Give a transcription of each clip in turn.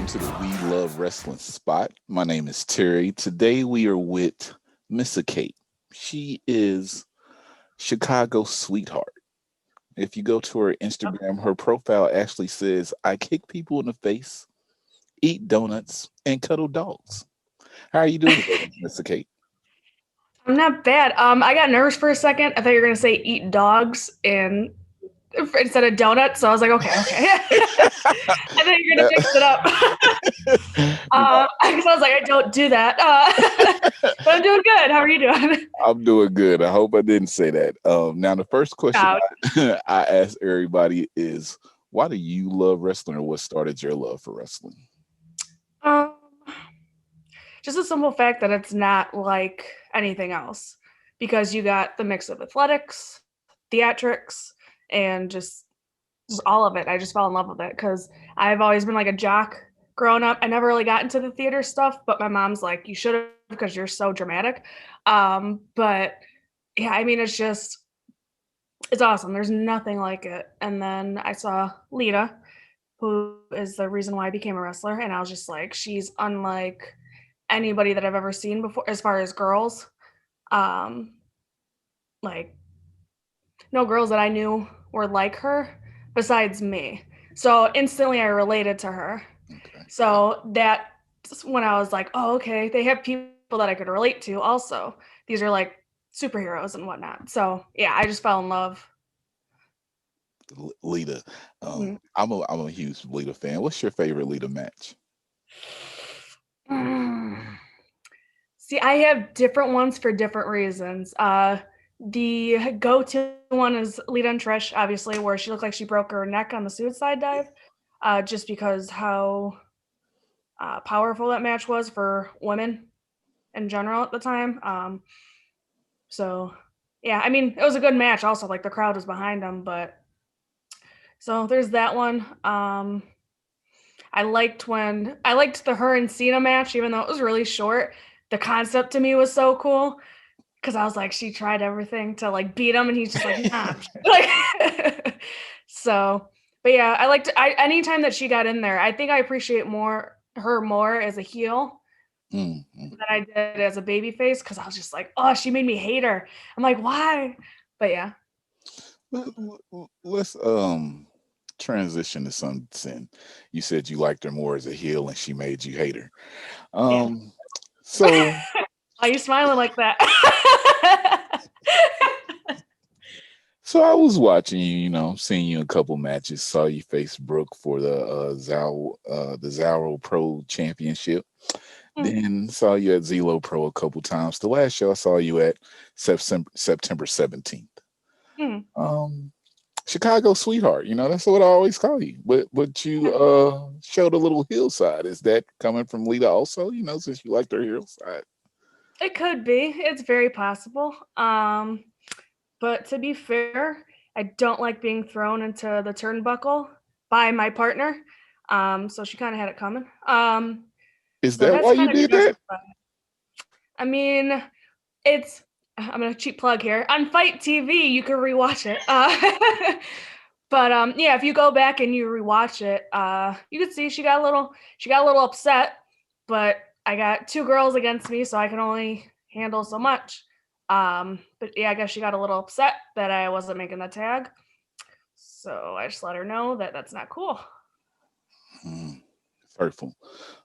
to the We Love Wrestling spot. My name is Terry. Today we are with MissaKate. She is Chicago's sweetheart. If you go to her Instagram, her profile actually says, I kick people in the face, eat donuts, and cuddle dogs. How are you doing today, MissaKate? I'm not bad. I got nervous for a second. I thought you were gonna say eat dogs and instead of donuts. So I was like, okay. I thought you were gonna Now, mix it up. Because I was like, I don't do that. But I'm doing good. How are you doing? I'm doing good. I hope I didn't say that. Now, the first question Uh, I ask everybody is, why do you love wrestling, or what started your love for wrestling? um, just the simple fact that it's not like anything else, because you got the mix of athletics, theatrics, and just all of it. I just fell in love with it because I've always been like a jock growing up. I never really got into the theater stuff, but my mom's like, you should have because you're so dramatic. But yeah, I mean, it's awesome. There's nothing like it. And then I saw Lita, who is the reason why I became a wrestler. And I was just like, she's unlike anybody that I've ever seen before as far as girls. Um, like, no girls that I knew were like her besides me. So instantly I related to her. Okay. So that's when I was like, oh, okay, they have people that I could relate to also. These are like superheroes and whatnot. So yeah, I just fell in love. Lita. Mm. I'm a huge Lita fan. What's your favorite Lita match? Mm. See, I have different ones for different reasons. The go-to one is Lita and Trish, obviously, where she looked like she broke her neck on the suicide dive, just because how powerful that match was for women in general at the time. So yeah, I mean, it was a good match. Also, like the crowd was behind them, but so there's that one. I liked the her and Cena match, even though it was really short. The concept to me was so cool because I was like, she tried everything to like beat him, and he's just like, nah. Like, so, but yeah, I liked. I anytime that she got in there, I think I appreciate more as a heel Mm, than I did as a baby face because I was just like, oh, she made me hate her. I'm like, why? But yeah, Let's transition to something. You said you liked her more as a heel, and she made you hate her. yeah. Um, so Why are you smiling like that? so I was watching you. Seeing you in a couple matches. Saw you face Brooke for the Zaro Pro Championship. Mm, Then saw you at Zelo Pro a couple times. The last show I saw you at September 17th. mm. Um, Chicago sweetheart, that's what I always call you. But you showed a little hillside. Is that coming from Lita also? Since you liked her hillside. It could be. It's very possible. But to be fair, I don't like being thrown into the turnbuckle by my partner. So she kind of had it coming. Is So that why that's you kind of did that? justified. I mean, it's I'm gonna cheap plug here on Fight TV. You can rewatch it. But yeah, if you go back and you rewatch it, you can see she got a little upset. But I got two girls against me, so I can only handle so much. But yeah, I guess she got a little upset that I wasn't making the tag. So I just let her know that that's not cool. Mm, hurtful.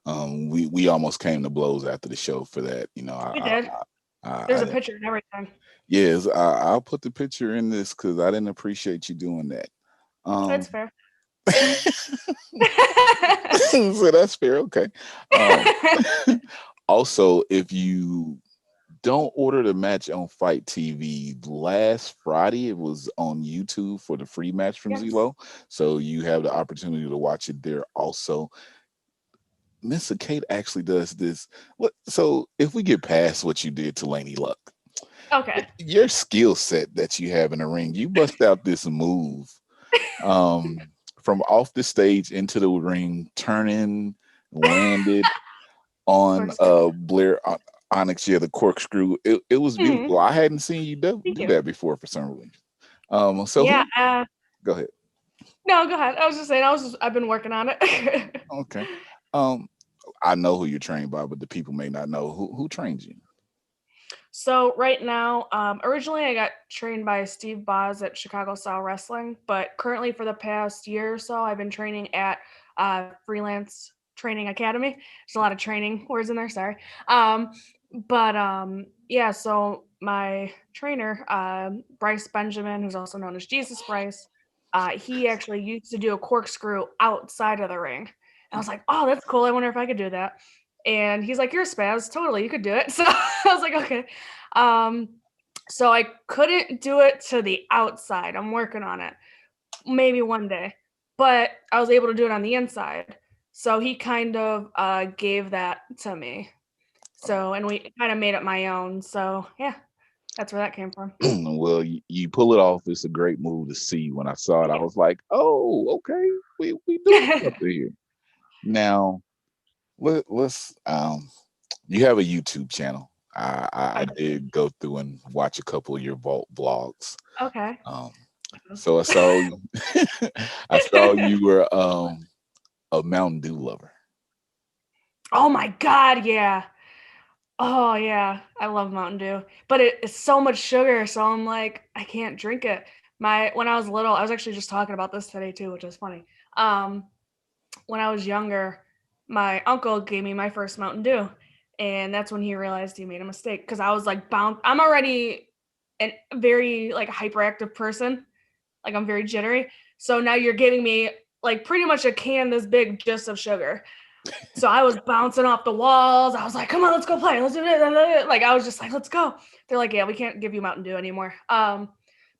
We almost came to blows after the show for that. We did. I There's a didn't. picture and everything. Yes, I'll put the picture in this because I didn't appreciate you doing that. That's Um, fair. so that's fair. Okay. Um, also, if you don't order the match on Fight TV, last Friday it was on YouTube for the free match from Yes. Zelo, so you have the opportunity to watch it there. Also, MissaKate actually does this. So if we get past what you did to Laney Luck, Okay. your skill set that you have in the ring, you bust out this move um, from off the stage into the ring, turning, landed on Corkscrew. Blair Onyx. Yeah, the corkscrew. It was Mhm. beautiful. I hadn't seen you Thank do you. that before for some reason. So Yeah. who? Go ahead. No, go ahead. I was just saying. I've been working on it. Okay. Um, I know who you're trained by, but the people may not know who trains you. So right now, originally I got trained by Steve Boz at Chicago Style Wrestling, but currently for the past year or so, I've been training at Freelance Training Academy. There's a lot of training words in there, sorry. Yeah, so my trainer, Bryce Benjamin, who's also known as Jesus Bryce, he actually used to do a corkscrew outside of the ring. And I was like, oh, that's cool. I wonder if I could do that. And he's like, you're a spaz. Totally, you could do it. So I was like, okay. Um, so I couldn't do it to the outside. I'm working on it. Maybe one day. But I was able to do it on the inside. So he kind of gave that to me. So, and we kind of made it my own. So, yeah, that's where that came from. Well, you pull it off. It's a great move to see. When I saw it, I Yeah. was like, "Oh, okay, we doing something here." Now, let's you have a YouTube channel. I I, did go through and watch a couple of your vault vlogs. okay. Um, so I saw I saw you were a Mountain Dew lover. Oh my God, yeah. Oh yeah, I love Mountain Dew, but it's so much sugar, so I'm like, I can't drink it. My when I was little, I was actually just talking about this today too, which is funny. Um, when I was younger, my uncle gave me my first Mountain Dew, and that's when he realized he made a mistake because I was like bound. I'm already a very like hyperactive person, like I'm very jittery. So now you're giving me like pretty much a can this big just of sugar. So I was bouncing off the walls. I was like, come on, let's go play. Let's do it. Like I was just like, let's go. They're like, yeah, we can't give you Mountain Dew anymore. But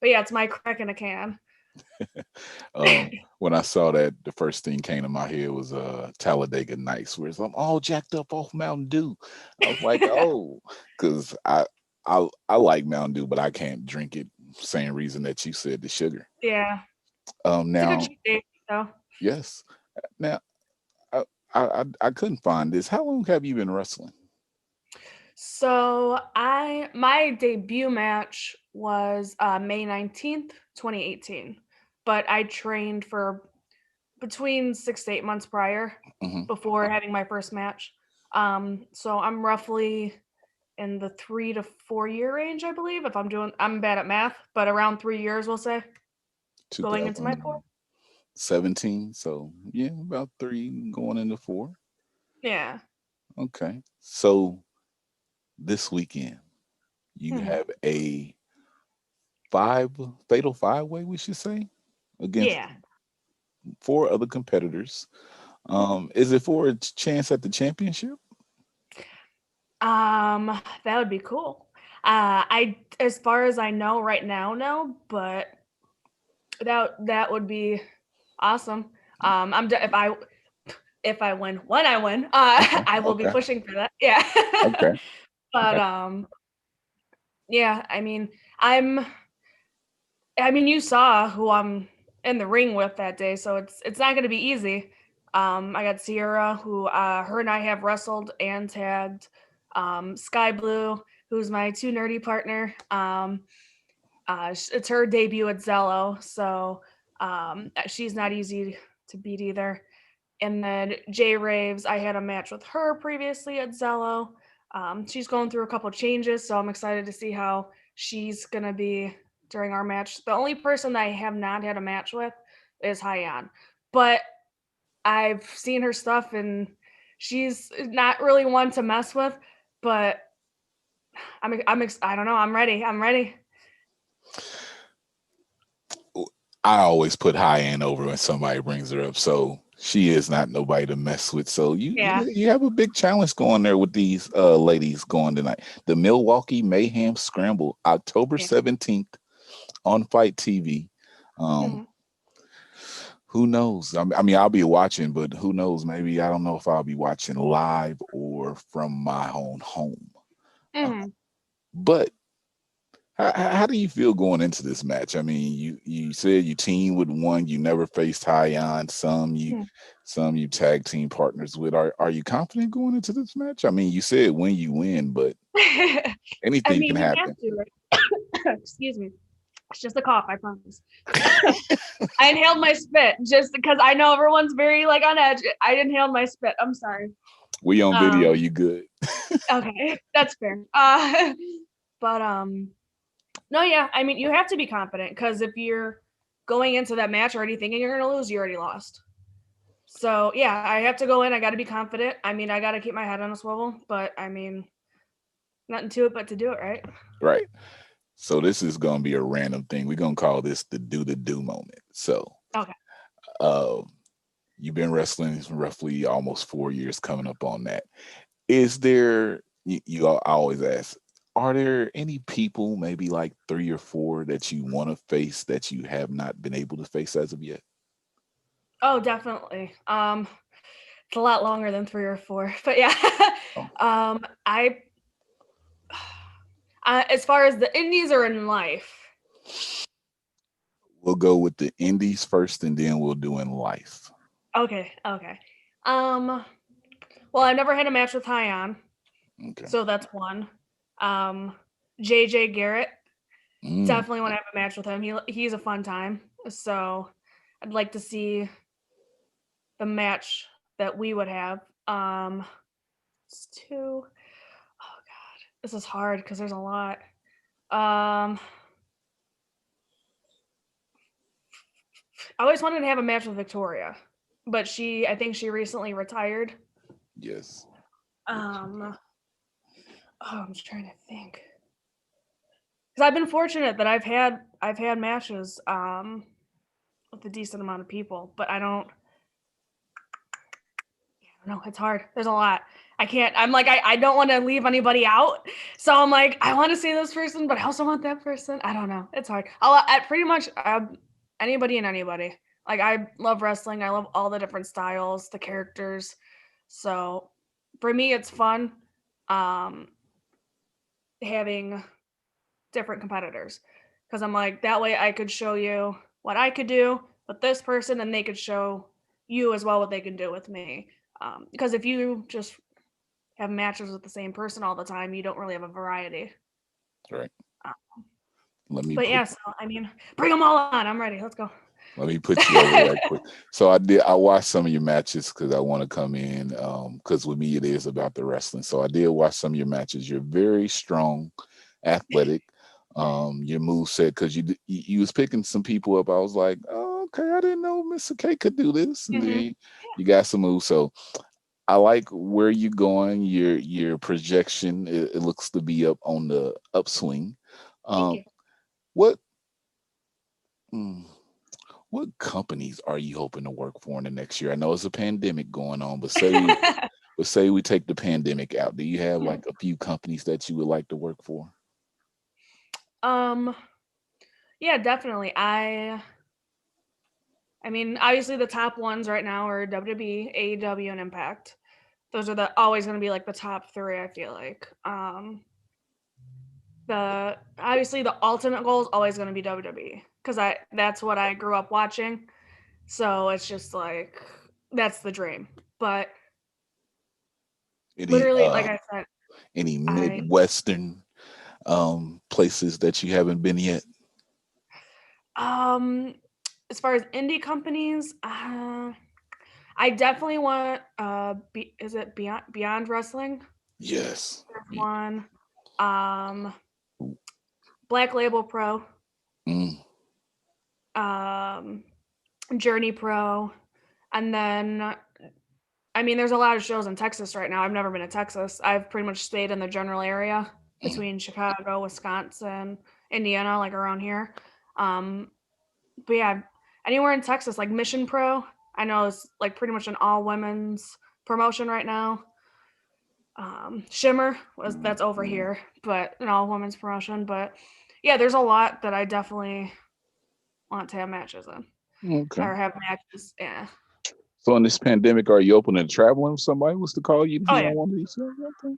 yeah, it's my crack in a can. When I saw that, the first thing came to my head was Talladega Nights, where it's I'm all jacked up off Mountain Dew. I was like, oh, because I like Mountain Dew, but I can't drink it. Same reason that you said the sugar. Yeah. It's a good Now, cheat day though. yes. Now, I couldn't find this. How long have you been wrestling? So my debut match was May 19th, 2018. But I trained for between 6 to 8 months prior Hmm. before having my first match. So I'm roughly in the 3 to 4 year range, I believe. If I'm bad at math, but around 3 years, we'll say, going into my fourth. 2017. So yeah, about three going into four. Yeah. Okay. So this weekend you Mhm. have a five fatal five way, we should say, against Yeah. four other competitors. Mhm. Is it for a chance at the championship? That would be cool. As far as I know right now, no, but that would be awesome. If I win, when I win, Okay, I will be okay, pushing for that. Yeah. okay. But yeah, I mean, you saw who I'm in the ring with that day, so it's not going to be easy. I got Sierra, who her and I have wrestled and tagged. Sky Blue, who's my too nerdy partner. It's her debut at Zello, so she's not easy to beat either. And then J Raves, I had a match with her previously at Zello. She's going through a couple changes, so I'm excited to see how she's gonna be during our match. The only person that I have not had a match with is Hyan, but I've seen her stuff and she's not really one to mess with. But I don't know. I'm ready. I'm ready. I always put high end over when somebody brings her up, so she is not nobody to mess with. So Yeah. you have a big challenge going there with these ladies going tonight. The Milwaukee Mayhem Scramble, October Yeah. 17th on Fight TV. Um, Mhm. who knows? I mean, I'll be watching, but who knows? Maybe I don't know if I'll be watching live or from my own home. Uh, Mhm. but how do you feel going into this match? I mean, you said you team with one, you never faced Hyan. Some you tag team partners with. Are you confident going into this match? I mean, you said when you win, but I anything can mean, you have happen. to, right? Excuse me. It's just a cough, I promise. I inhaled my spit just because I know everyone's very like on edge. I inhaled my spit. I'm sorry. We on video, you good. Okay, that's fair. But no, yeah, I mean, you have to be confident because if you're going into that match already thinking you're gonna lose, you already lost. So yeah, I have to go in. I got to be confident. I mean, I got to keep my head on a swivel. But I mean, nothing to it but to do it, right? Right. So this is gonna be a random thing. We're gonna call this the do moment. So Okay. um you've been wrestling roughly almost 4 years coming up on that. Is there I always ask, are there any people, maybe like 3 or 4, that you want to face that you have not been able to face as of yet? Oh, definitely. It's a lot longer than 3 or 4, but yeah. Oh, I as far as the indies are in life. we'll go with the indies first and then we'll do in life. Okay, okay. Well, I've never had a match with Hyon, Okay. so that's one. Um, JJ Garrett, Mm, definitely want to have a match with him. He's a fun time. So I'd like to see the match that we would have. It's two. Oh God, this is hard because there's a lot. Um, I always wanted to have a match with Victoria, but I think she recently retired. yes. Oh, I'm trying to think. Because I've been fortunate that I've had matches with a decent amount of people, but I don't know. It's hard. There's a lot. I can't. I'm like I don't want to leave anybody out, so I'm like I want to see this person, but I also want that person. I don't know. It's hard. I pretty much anybody and anybody. Like I love wrestling. I love all the different styles, the characters. So for me, it's fun um, having different competitors because I'm like that way I could show you what I could do with this person, and they could show you as well what they can do with me. Because if you just have matches with the same person all the time, you don't really have a variety. Right. Uh, Let me but put yeah, so I mean, bring them all on. I'm ready. Let's go. Let me put you over right quick. So I watched some of your matches because I want to come in because with me it is about the wrestling. So I did watch some of your matches. You're very strong, athletic. Your move set because you was picking some people up. I was like, oh, okay, I didn't know MissaKate could do this, and Mm-hmm. then you got some moves. So I like where you're going. Your projection it looks to be up on the upswing. Thank Um, you. what? mm, What companies are you hoping to work for in the next year? I know it's a pandemic going on, but say we take the pandemic out. Do you have like a few companies that you would like to work for? um, yeah, definitely. I mean, obviously the top ones right now are WWE, AEW, and Impact. Those are the always going to be like the top three. I feel like. The obviously the ultimate goal is always going to be WWE because that's what I grew up watching. So it's just like that's the dream. But Any literally, like I said, any I Midwestern places that you haven't been yet? um as far as indie companies, I definitely want is it Beyond Wrestling? Yes. There's one. Um Black Label Pro, Mm, um Journey Pro, and then I mean there's a lot of shows in Texas right now. I've never been to Texas. I've pretty much stayed in the general area mm. between Chicago, Wisconsin, Indiana, like around here. Um but yeah, anywhere in Texas, like Mission Pro, I know it's like pretty much an all women's promotion right now. Shimmer was that's over here, but an all women's promotion. But yeah, there's a lot that I definitely want to have matches in Okay. or have matches. Yeah. So in this pandemic, are you open to traveling? If somebody was to call you to Oh be yeah. on one of these shows? Okay.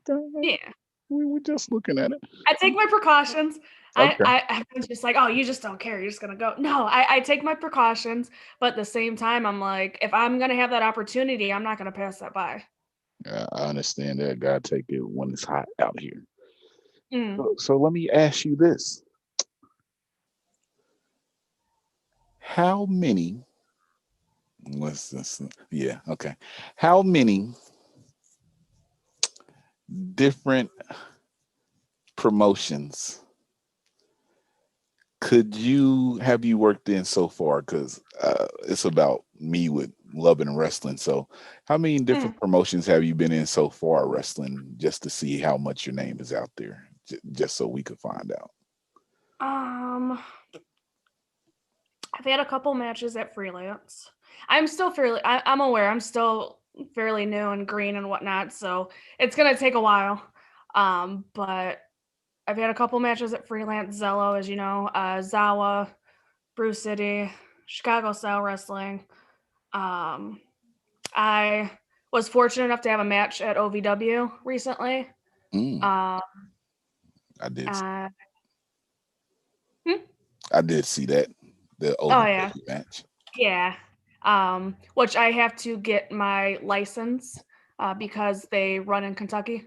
Okay. Yeah. We were just looking at it. I take my precautions. Okay. I'm just like, oh, you just don't care. You're just gonna go. No, I take my precautions, but at the same time, I'm like, if I'm gonna have that opportunity, I'm not gonna pass that by. I understand that. Gotta take it when it's hot out here. Mm. So let me ask you this. How many? What's this? Yeah, okay. How many different promotions could you have you worked in so far? Because it's about me with loving wrestling. So, how many Hmm. different promotions have you been in so far wrestling? Just to see how much your name is out there, just so we could find out. Um, I've had a couple matches at freelance. I'm still fairly. I'm aware. I'm still fairly new and green and whatnot, so it's gonna take a while. But I've had a couple matches at freelance, Zello, as you know, Zawa, Brew City, Chicago Style Wrestling. Um, I was fortunate enough to have a match at OVW recently. Mm, Um, I did. uh, hmm? I did see that the Oh yeah, OVW match. yeah. Which I have to get my license because they run in Kentucky.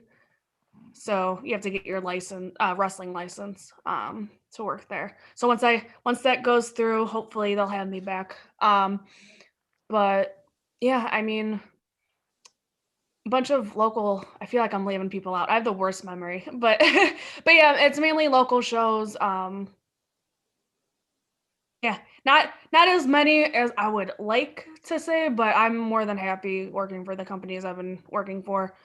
So you have to get your license, wrestling license, to work there. So once that goes through, hopefully they'll have me back. But yeah, I mean, a bunch of local. I feel like I'm leaving people out. I have the worst memory, but but yeah, it's mainly local shows. Yeah, not as many as I would like to say, but I'm more than happy working for the companies I've been working for.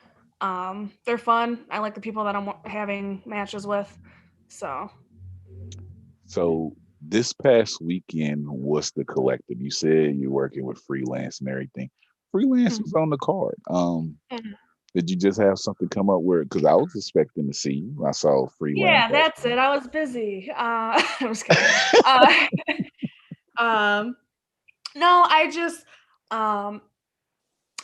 They're fun. I like the people that I'm having matches with. So, So this past weekend was the collective. You said you're working with freelance and everything. Freelance mm, was on the card. mm. Did you just have something come up where? Because I was expecting to see you. I saw freelance. Yeah, that's it. I was busy. I'm just kidding. Uh, um, no, um,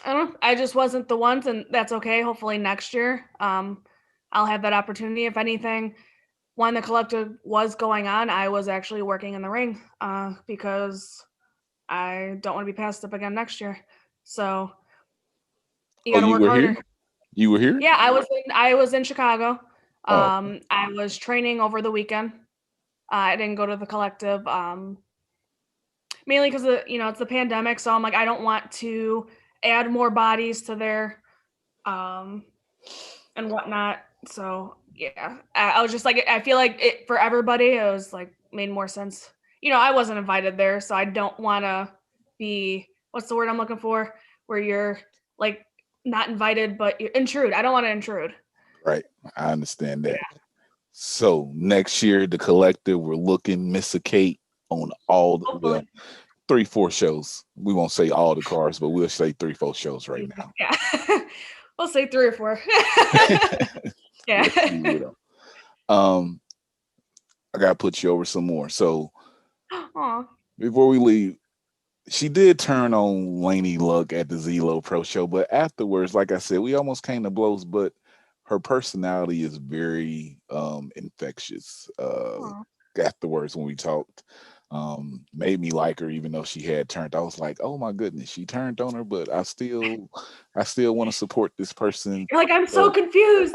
I don't know. I just wasn't the ones, and that's okay. Hopefully next year, I'll have that opportunity. If anything, when the collective was going on, I was actually working in the ring because I don't want to be passed up again next year. So you Oh, got to you work were harder. here? You were here? Yeah, I was in Chicago. Oh, I was training over the weekend. I didn't go to the collective mainly because it's the pandemic. So I'm like, I don't want to add more bodies to there um, and whatnot. So yeah, I was just like, I feel like it for everybody. It was like made more sense. I wasn't invited there, so I don't want to be what's the word I'm looking for, where you're like not invited, but you intrude. I don't want to intrude. right. I understand Yeah, that. So next year, the collective, we're looking MissaKate on all well, hopefully. 3, 4 shows. We won't say all the cars, but we'll say 3, 4 shows right now. Yeah, we'll say 3 or 4. Yeah. Let's see what else. Um, I gotta put you over some more. So Aw. before we leave, she did turn on Laney Luck at the Zelo Pro Show, but afterwards, like I said, we almost came to blows. But her personality is very infectious. Aw. Afterwards, when we talked, made me like her, even though she had turned. I was like, oh my goodness, she turned on her, but I still want to support this person. You're like, I'm so So confused.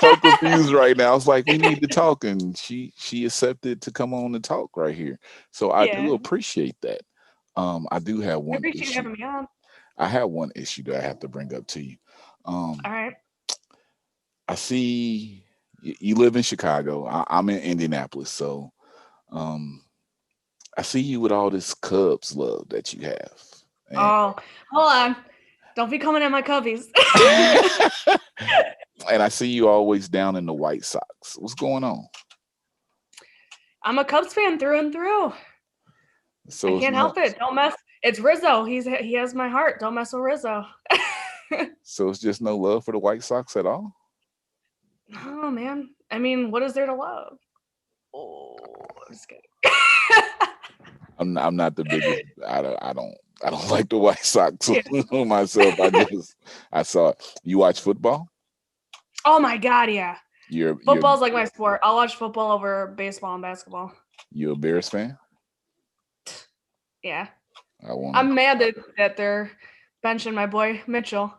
so confused right now. I was like, we need to talk, and she accepted to come on and talk right here. So I Yeah, do appreciate that. I do have I one appreciate you issue. having me on. I have one issue that I have to bring up to you. All Um, right. I see you live in Chicago. I'm in Indianapolis, so um, I see you with all this Cubs love that you have, and Oh, hold on. Don't be coming at my cubbies. and I see you always down in the White Sox. What's going on? I'm a Cubs fan through and through. I So it's can't no, help it. Don't mess. It's Rizzo. He has my heart. Don't mess with Rizzo. so it's just no love for the White Sox at all. Oh man. I mean, what is there to love? Oh, I'm just kidding. I'm not the biggest. I don't like the White Sox Yeah. myself. I saw it. You watch football? Oh my god, yeah. You're Football's like my sport. I'll watch football over baseball and basketball. you a Bears fan? Yeah. I want to I'm mad that they're benching my boy Mitchell.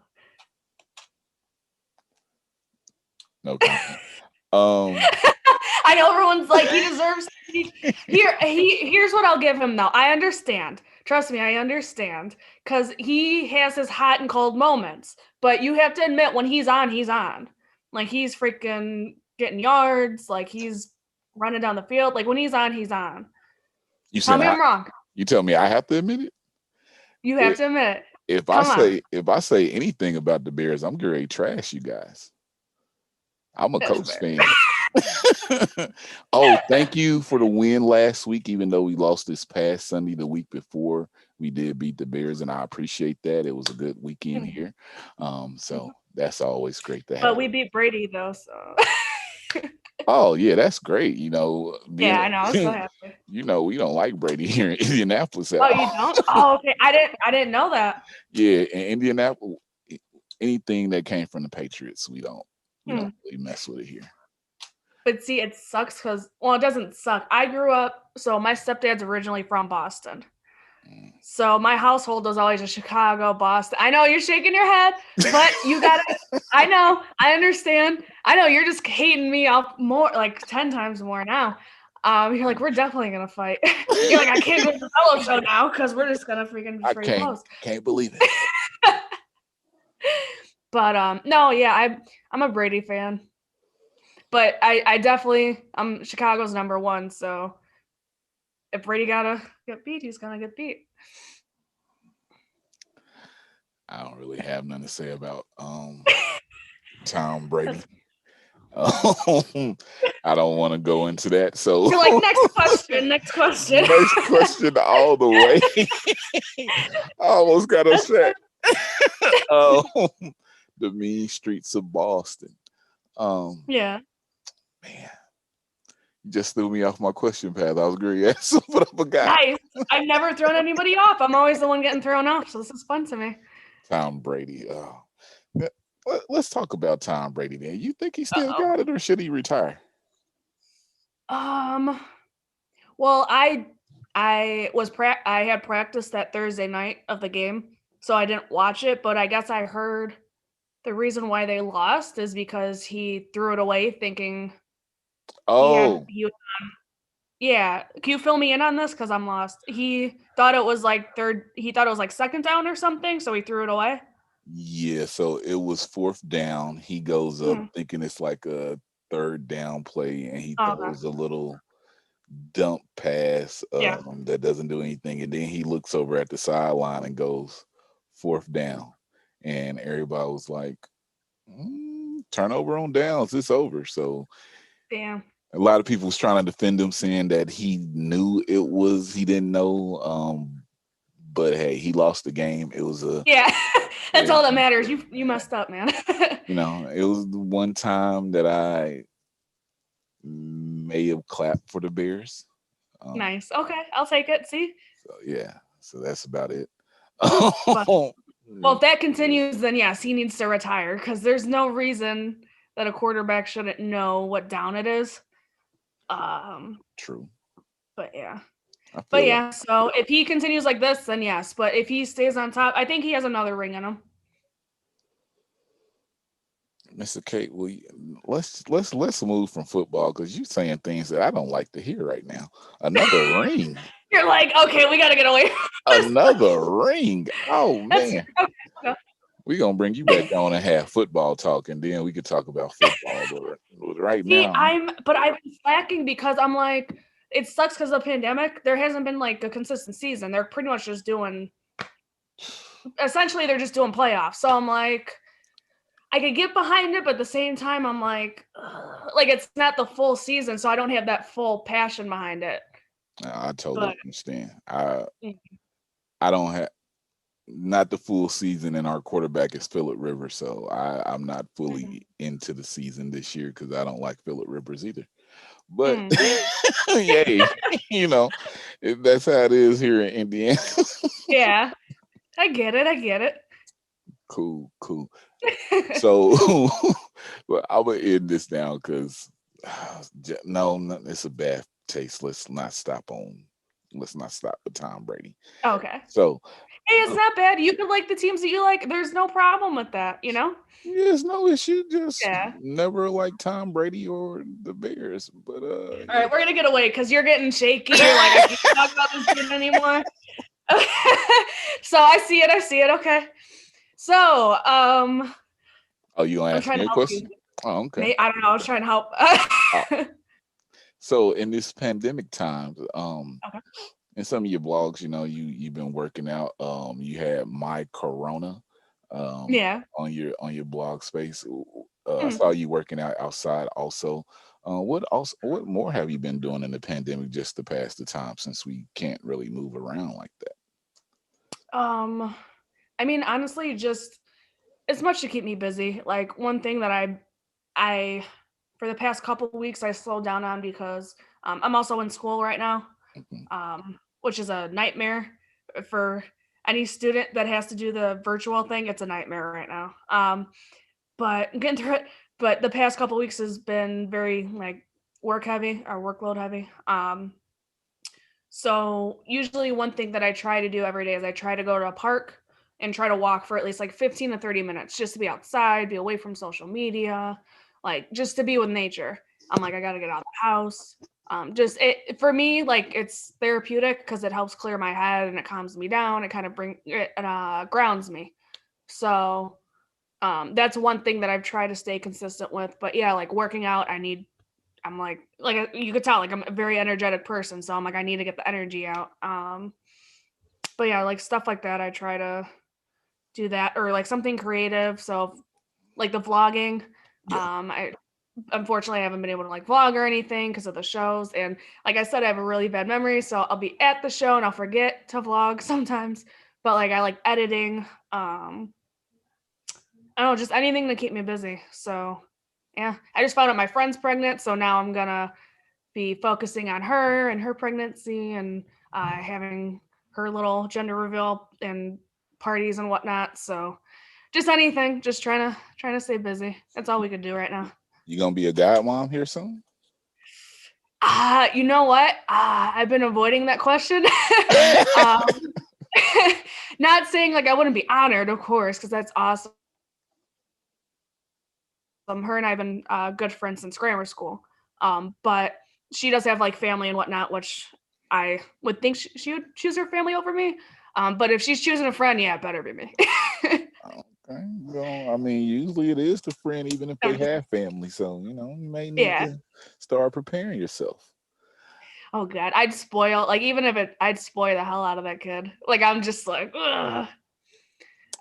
no comment. Um, I know everyone's like, he deserves here's what I'll give him though. I understand. Trust me, I understand. Because he has his hot and cold moments. But you have to admit when he's on, he's on. Like he's freaking getting yards, like he's running down the field. Like when he's on, he's on. You Tell said me I'm wrong. you tell me I have to admit it? You have to admit it. If Come on. if I say anything about the Bears, I'm going to trash you guys. I'm a That's Colts fair. fan. Oh, thank you for the win last week, even though we lost this past Sunday. The week before, we did beat the Bears, and I appreciate that. It was a good weekend here. So that's always great to have. But we beat Brady though, so Oh yeah, that's great. You know, yeah, I know. I'm so happy. you know, we don't like Brady here in Indianapolis at Oh, all. you don't? Oh, okay. I didn't know that. Yeah, in Indianapolis, anything that came from the Patriots, we don't really mess with it here. But see, it sucks because, well, it doesn't suck. I grew up, so my stepdad's originally from Boston. So my household was always a Chicago, Boston. I know you're shaking your head, but you gotta, I know, I understand. I know you're just hating me up more, like 10 times more now. You're like, we're definitely gonna fight. You're like, I can't go to the fellow show now because we're just gonna freaking I trade blows. can't believe it. But no, yeah, I'm a Brady fan. But I definitely I'm Chicago's number one, so if Brady gotta get beat, he's gonna get beat. I don't really have nothing to say about Tom Brady. I don't want to go into that. So you're like, next question. Next question all the way. I almost got upset. The mean streets of Boston. Yeah. Man, you just threw me off my question path. I was going to ask, but I forgot. Nice. I've never thrown anybody off. I'm always the one getting thrown off, so this is fun to me. Tom Brady. Let's talk about Tom Brady then. You think he still got it, or should he retire? Well, I had practice that Thursday night of the game, so I didn't watch it, but I guess I heard the reason why they lost is because he threw it away thinking he was yeah. Can you fill me in on this? Because I'm lost. He thought it was like second down or something, so he threw it away. Yeah, so it was fourth down. He goes up thinking it's like a third down play, and he throws a little dump pass that doesn't do anything. And then he looks over at the sideline and goes fourth down. And everybody was like, turnover on downs, it's over. So damn. A lot of people was trying to defend him, saying that he knew he didn't know. But hey, he lost the game. It was that's all that matters. You messed up, man. You know, it was the one time that I may have clapped for the Bears. Nice. Okay, I'll take it. See? So yeah, so that's about it. Well, if that continues, then yes, he needs to retire because there's no reason that a quarterback shouldn't know what down it is. True. But yeah. But yeah, so if he continues like this, then yes. But if he stays on top, I think he has another ring in him. MissaKate, let's move from football because you're saying things that I don't like to hear right now. Another ring. You're like, okay, we got to get away. Another ring. Oh man. Okay. We're gonna bring you back on and have football talk, and then we could talk about football. But right now, I've been slacking because I'm like, it sucks because of the pandemic. There hasn't been like a consistent season. They're pretty much just doing, essentially, they're just doing playoffs. So I'm like, I could get behind it, but at the same time, I'm like it's not the full season, so I don't have that full passion behind it. I totally understand. I don't have not the full season, and our quarterback is Phillip Rivers, so I'm not fully into the season this year because I don't like Phillip Rivers either. But yay, you know, that's how it is here in Indiana. Yeah, I get it. Cool. So, well, I will end this down because no, it's a bad taste. Let's not stop with Tom Brady. Okay. So, Hey, it's not bad. You could like the teams that you like. There's no problem with that, you know? There's no issue. Just Yeah. never like Tom Brady or the Bears. But All right, we're gonna get away because you're getting shaky. You're like, I can't talk about this game anymore. So I see it. I see it. Okay. So, Oh, you want to I'm ask trying me to a help you. question? Oh, okay. I don't know. I was trying to help. Oh, so in this pandemic times, Okay. in some of your blogs, you've been working out. You had my corona, Yeah. on your blog space. I Mm. saw you working out outside also. What more have you been doing in the pandemic just to pass the time since we can't really move around like that? Um, I mean, honestly, just as much to keep me busy. Like one thing that I for the past couple weeks I slowed down on because I'm also in school right now, Mhm. which is a nightmare for any student that has to do the virtual thing. It's a nightmare right now. But I'm getting through it. But the past couple weeks has been very like work heavy or workload heavy. So usually one thing that I try to do every day is I try to go to a park and try to walk for at least like 15 to 30 minutes just to be outside, be away from social media, like just to be with nature. I'm like, I got to get out of the house. Just it for me, like it's therapeutic because it helps clear my head and it calms me down. It kind of grounds me. So that's one thing that I've tried to stay consistent with. But yeah, like working out, I'm like you could tell like I'm a very energetic person, so I'm like I need to get the energy out. But yeah, like stuff like that, I try to do that or like something creative. So like the vlogging, Yeah. I unfortunately I haven't been able to like vlog or anything because of the shows. And like I said, I have a really bad memory, so I'll be at the show and I'll forget to vlog sometimes. But like I like editing. I don't know, just anything to keep me busy. So yeah, I just found out my friend's pregnant, so now I'm gonna be focusing on her and her pregnancy and having her little gender reveal and parties and whatnot. So just anything, just trying to stay busy. That's all we could do right now. You gonna be a godmom here soon? You know what? I've been avoiding that question. um, not saying like I wouldn't be honored, of course, because that's awesome. Her and I have been good friends since grammar school. But she does have like family and whatnot, which I would think she would choose her family over me. But if she's choosing a friend, yeah, it better be me. Okay. Well, I mean, usually it is the friend, even if I'm they just, have family. So, you may need yeah. to start preparing yourself. Oh god, even if I'd spoil the hell out of that kid. Like I'm just like, ugh.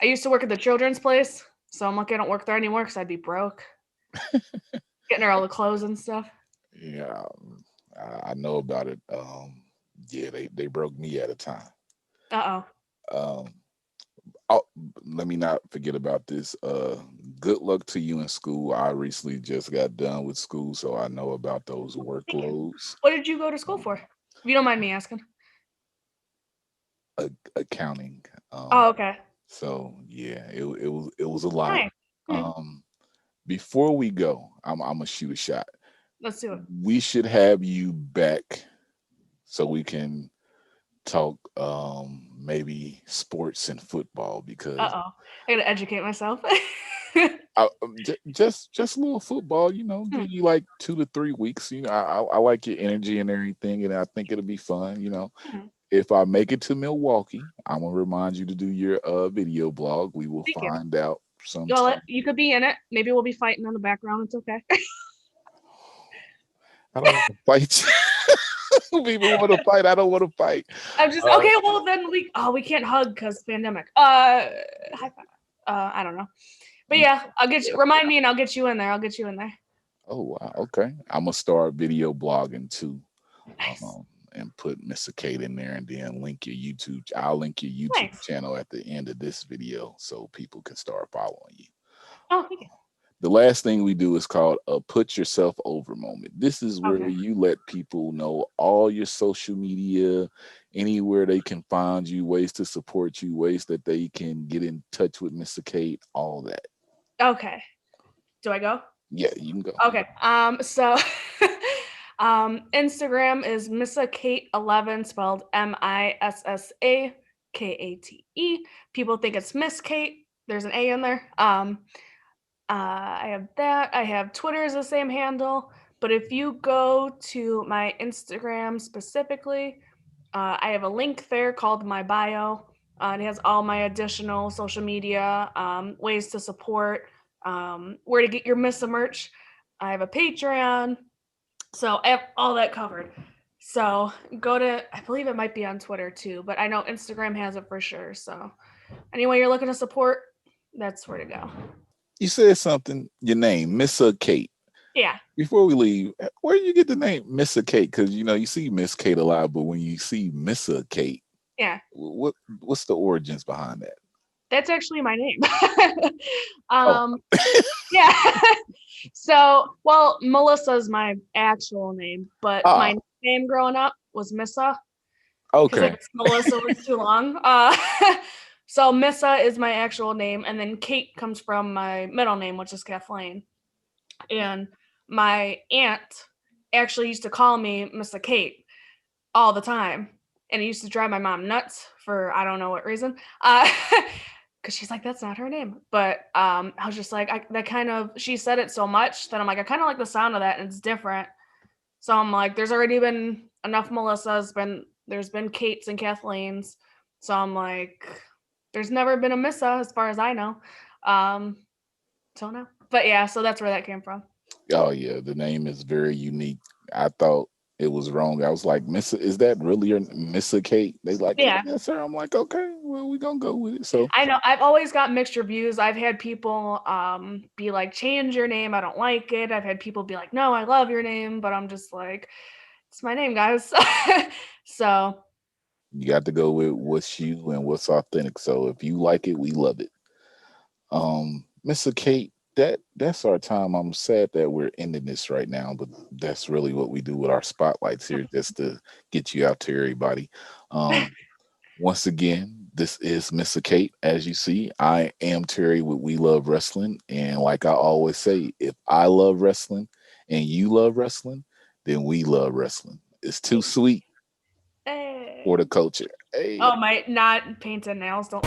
I used to work at the children's place, so I'm lucky I don't work there anymore because I'd be broke, getting her all the clothes and stuff. Yeah, I know about it. Yeah, they broke me at a time. Uh Um, oh, let me not forget about this. Good luck to you in school. I recently just got done with school, so I know about those oh. Thank you. workloads. What did you go to school for? Um, If you don't mind me asking. Accounting. Oh, okay. So yeah, it was a lot. Nice. Hmm. Um, before we go, I'm gonna shoot a shot. Let's do it. We should have you back so we can talk maybe sports and football because Uh-oh. I gotta educate myself. just a little football, Hmm, give you like 2 to 3 weeks. I like your energy and everything, and I think it'll be fun. hmm. If I make it to Milwaukee, I'm gonna remind you to do your video blog. We will Thank you. find out sometime. You could be in it. Maybe we'll be fighting in the background. It's okay. I don't want to fight. People want to fight. I don't want to fight. I'm just Uh, okay. Well, then we can't hug because pandemic. High five. I don't know, but yeah, I'll get you. yeah. Remind me, and I'll get you in there. I'll get you in there. Oh wow. Okay. I'm gonna start video blogging too. Nice, And put MissaKate in there, and then link your YouTube. I'll link your YouTube nice. channel at the end of this video so people can start following you. Oh, thank you. The last thing we do is called a put yourself over moment. This is where Okay. you let people know all your social media, anywhere they can find you, ways to support you, ways that they can get in touch with MissaKate, all that. Okay. Do I go? Yeah, you can go. Okay. So Instagram is MissaKate11 spelled MissaKate MissaKate. People think it's Miss Kate. There's an A in there. I have that. I have Twitter is the same handle. But if you go to my Instagram specifically, I have a link there called my.bio. It has all my additional social media, ways to support, where to get your Missa merch. I have a Patreon. So I have all that covered. So go to, I believe it might be on Twitter too, but I know Instagram has it for sure. So anyway, you're looking to support, that's where to go. You said something, your name, MissaKate. Yeah. Before we leave, where do you get the name MissaKate? Because you see Miss Kate a lot, but when you see MissaKate, Yeah. what's the origins behind that? That's actually my name. Oh, Yeah. So, well, Melissa is my actual name, but ah, my name growing up was Missa because I okay. guess Melissa was too long. So Missa is my actual name, and then Kate comes from my middle name, which is Kathleen. And my aunt actually used to call me MissaKate all the time, and it used to drive my mom nuts for I don't know what reason. Because she's like, that's not her name. But I was just like, that kind of, she said it so much that I'm like, I kind of like the sound of that, and it's different. So I'm like, there's already been enough Melissas, there's been Kates and Kathleens. So I'm like, there's never been a Missa as far as I know. So no. But yeah, so that's where that came from. Oh yeah, the name is very unique. I thought it was wrong. I was like, is that really your Missa Kate? They like, Yeah. yes, sir. I'm like, okay, well, we gonna go with it. So I know I've always got mixed reviews. I've had people be like, change your name, I don't like it. I've had people be like, no, I love your name, but I'm just like, it's my name, guys. So you got to go with what's you and what's authentic. So if you like it, we love it. Mr. Kate, that's our time. I'm sad that we're ending this right now, but that's really what we do with our spotlights here, just to get you out to everybody. Um, Once again, this is Mr. Kate. As you see, I am Terry with We Love Wrestling. And like I always say, if I love wrestling and you love wrestling, then we love wrestling. It's too sweet hey. for the culture. Hey. Oh, my not painted nails don't